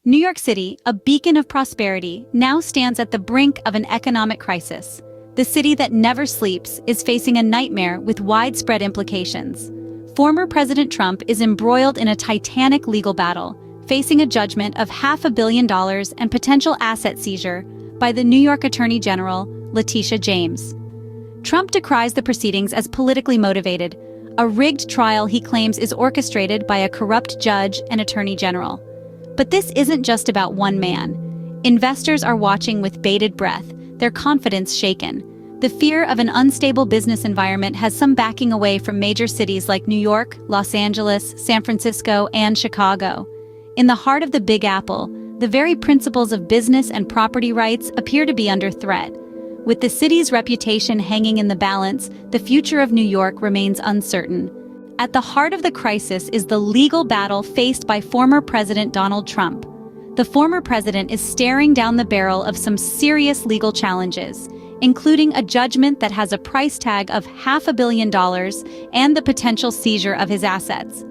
New York City, a beacon of prosperity, now stands at the brink of an economic crisis. The city that never sleeps is facing a nightmare with widespread implications. Former President Trump is embroiled in a titanic legal battle, facing a judgment of $500 million and potential asset seizure by the New York Attorney General, Letitia James. Trump decries the proceedings as politically motivated, a rigged trial he claims is orchestrated by a corrupt judge and attorney general. But this isn't just about one man. Investors are watching with bated breath, their confidence shaken. The fear of an unstable business environment has some backing away from major cities like New York, Los Angeles, San Francisco, and Chicago. In the heart of the Big Apple, the very principles of business and property rights appear to be under threat. With the city's reputation hanging in the balance, the future of New York remains uncertain. At the heart of the crisis is the legal battle faced by former President Donald Trump. The former president is staring down the barrel of some serious legal challenges, including a judgment that has a price tag of $500 million and the potential seizure of his assets.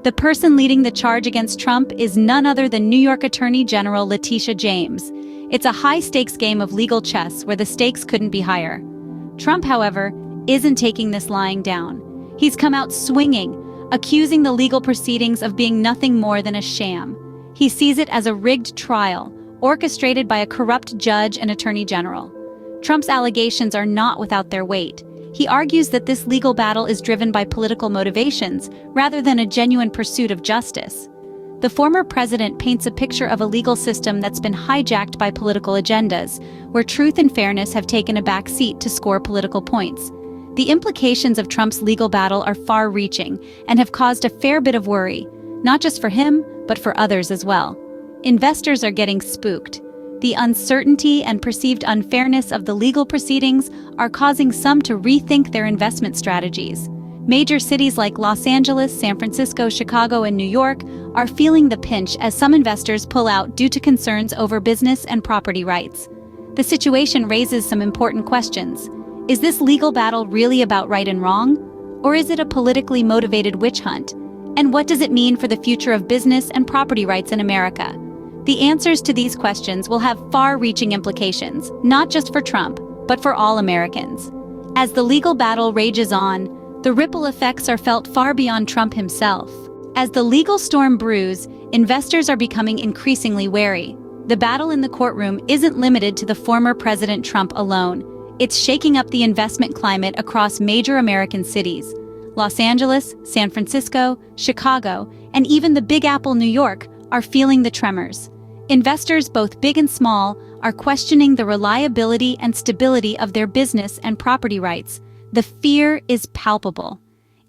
The person leading the charge against Trump is none other than New York Attorney General Letitia James. It's a high-stakes game of legal chess where the stakes couldn't be higher. Trump, however, isn't taking this lying down. He's come out swinging, accusing the legal proceedings of being nothing more than a sham. He sees it as a rigged trial, orchestrated by a corrupt judge and attorney general. Trump's allegations are not without their weight. He argues that this legal battle is driven by political motivations, rather than a genuine pursuit of justice. The former president paints a picture of a legal system that's been hijacked by political agendas, where truth and fairness have taken a back seat to score political points. The implications of Trump's legal battle are far-reaching and have caused a fair bit of worry, not just for him, but for others as well. Investors are getting spooked. The uncertainty and perceived unfairness of the legal proceedings are causing some to rethink their investment strategies. Major cities like Los Angeles, San Francisco, Chicago, and New York are feeling the pinch as some investors pull out due to concerns over business and property rights. The situation raises some important questions. Is this legal battle really about right and wrong? Or is it a politically motivated witch hunt? And what does it mean for the future of business and property rights in America? The answers to these questions will have far-reaching implications, not just for Trump, but for all Americans. As the legal battle rages on, the ripple effects are felt far beyond Trump himself. As the legal storm brews, investors are becoming increasingly wary. The battle in the courtroom isn't limited to the former President Trump alone. It's shaking up the investment climate across major American cities. Los Angeles, San Francisco, Chicago, and even the Big Apple, New York, are feeling the tremors. Investors, both big and small, are questioning the reliability and stability of their business and property rights. The fear is palpable.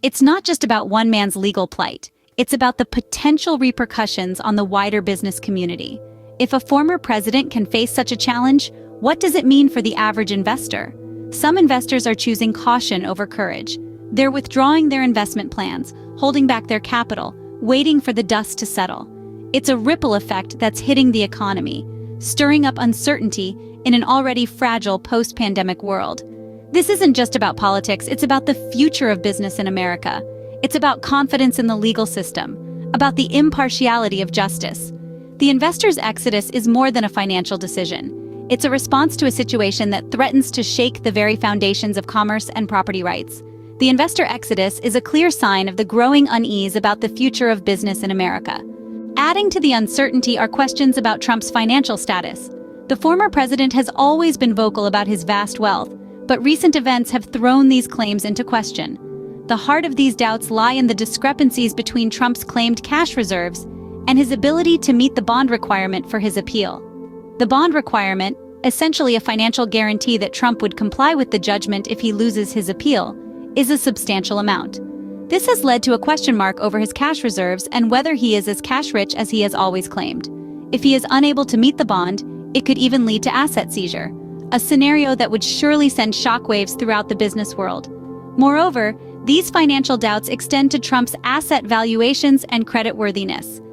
It's not just about one man's legal plight. It's about the potential repercussions on the wider business community. If a former president can face such a challenge, what does it mean for the average investor? Some investors are choosing caution over courage. They're withdrawing their investment plans, holding back their capital, waiting for the dust to settle. It's a ripple effect that's hitting the economy, stirring up uncertainty in an already fragile post-pandemic world. This isn't just about politics, it's about the future of business in America. It's about confidence in the legal system, about the impartiality of justice. The investor's exodus is more than a financial decision. It's a response to a situation that threatens to shake the very foundations of commerce and property rights. The investor exodus is a clear sign of the growing unease about the future of business in America. Adding to the uncertainty are questions about Trump's financial status. The former president has always been vocal about his vast wealth, but recent events have thrown these claims into question. The heart of these doubts lie in the discrepancies between Trump's claimed cash reserves and his ability to meet the bond requirement for his appeal. The bond requirement, essentially a financial guarantee that Trump would comply with the judgment if he loses his appeal, is a substantial amount. This has led to a question mark over his cash reserves and whether he is as cash-rich as he has always claimed. If he is unable to meet the bond, it could even lead to asset seizure, a scenario that would surely send shockwaves throughout the business world. Moreover, these financial doubts extend to Trump's asset valuations and creditworthiness.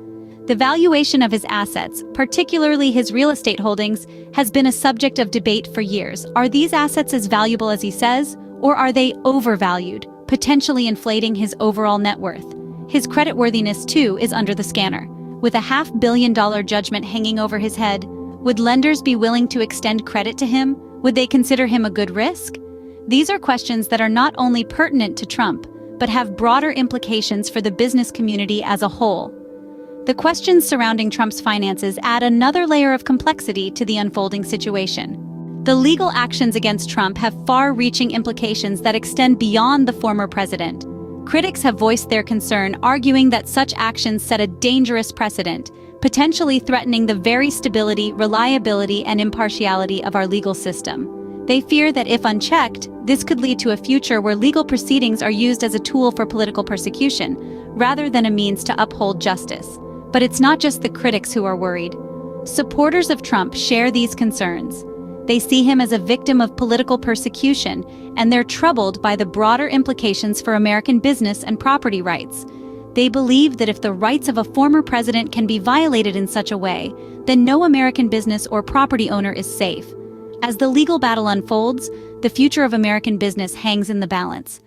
The valuation of his assets, particularly his real estate holdings, has been a subject of debate for years. Are these assets as valuable as he says, or are they overvalued, potentially inflating his overall net worth? His creditworthiness, too, is under the scanner. With a $500 million judgment hanging over his head, would lenders be willing to extend credit to him? Would they consider him a good risk? These are questions that are not only pertinent to Trump, but have broader implications for the business community as a whole. The questions surrounding Trump's finances add another layer of complexity to the unfolding situation. The legal actions against Trump have far-reaching implications that extend beyond the former president. Critics have voiced their concern, arguing that such actions set a dangerous precedent, potentially threatening the very stability, reliability, and impartiality of our legal system. They fear that if unchecked, this could lead to a future where legal proceedings are used as a tool for political persecution, rather than a means to uphold justice. But it's not just the critics who are worried. Supporters of Trump share these concerns. They see him as a victim of political persecution, and they're troubled by the broader implications for American business and property rights. They believe that if the rights of a former president can be violated in such a way, then no American business or property owner is safe. As the legal battle unfolds, the future of American business hangs in the balance.